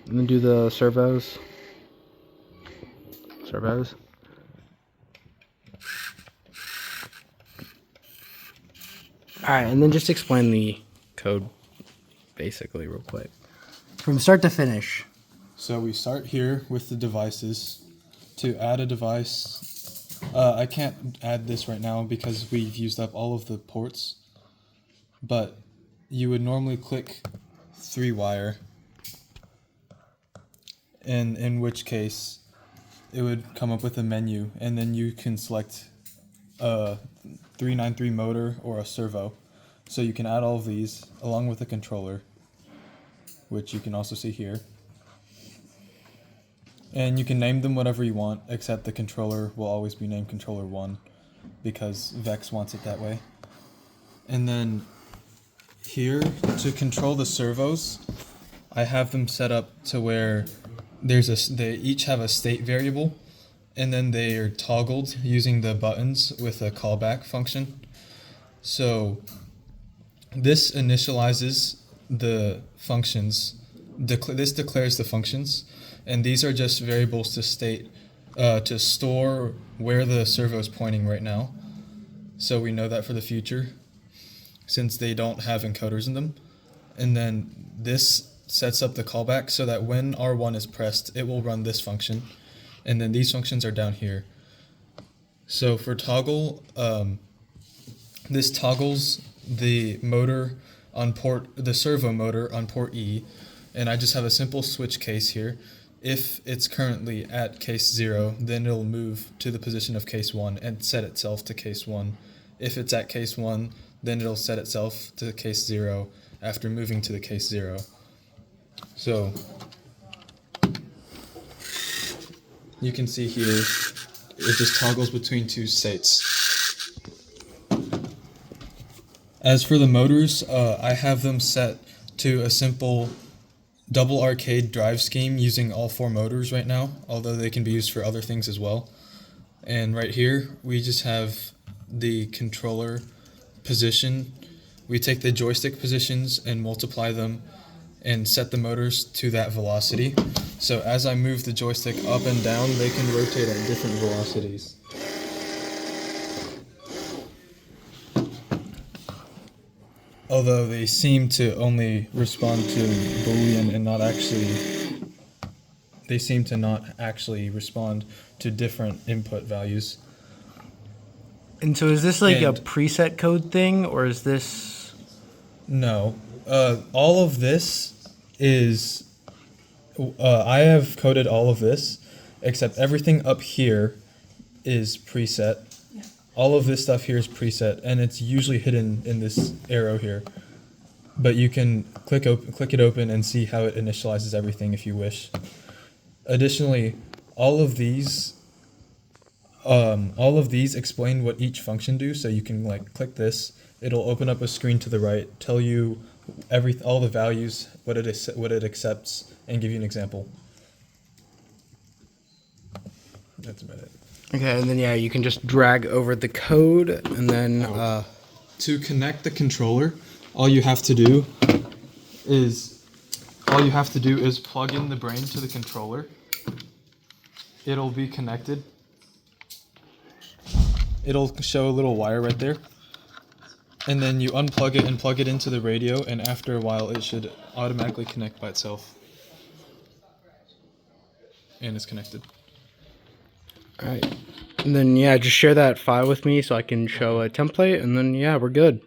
And then do the servos. Servos. Alright, and then just explain the code basically real quick. From start to finish. So we start here with the devices. To add a device, I can't add this right now because we've used up all of the ports, but you would normally click 3-wire, and in which case it would come up with a menu, and then you can select a 393 motor or a servo. So you can add all of these along with the controller, which you can also see here. And you can name them whatever you want, except the controller will always be named controller 1 because Vex wants it that way. And then here, to control the servos, I have them set up to where they each have a state variable, and then they are toggled using the buttons with a callback function. So this initializes the functions, this declares the functions, and these are just variables to state, to store where the servo is pointing right now. So we know that for the future, since they don't have encoders in them. And then this sets up the callback so that when R1 is pressed, it will run this function. And then these functions are down here. So for toggle, this toggles the motor on the servo motor on port E, and I just have a simple switch case here. If it's currently at case 0, then it'll move to the position of case 1 and set itself to case 1. If it's at case 1, then it'll set itself to case 0 after moving to the case 0. So you can see here, it just toggles between two states. As for the motors, I have them set to a simple double arcade drive scheme using all 4 motors right now, although they can be used for other things as well. And right here, we just have the controller position. We take the joystick positions and multiply them and set the motors to that velocity. So as I move the joystick up and down, they can rotate at different velocities. Although they seem to only respond to Boolean and they seem to not actually respond to different input values. And so is this like a preset code thing, or is this... No. All of this is... I have coded all of this, except everything up here is preset. All of this stuff here is preset, and it's usually hidden in this arrow here. But you can click it open and see how it initializes everything if you wish. Additionally, all of these explain what each function do. So you can click this, it'll open up a screen to the right, tell you all the values, what it accepts, and give you an example. That's about it. Okay, and then you can just drag over the code, and then to connect the controller, all you have to do is plug in the brain to the controller. It'll be connected. It'll show a little wire right there. And then you unplug it and plug it into the radio, and after a while it should automatically connect by itself. And it's connected. All right. And then, just share that file with me so I can show a template, and then, we're good.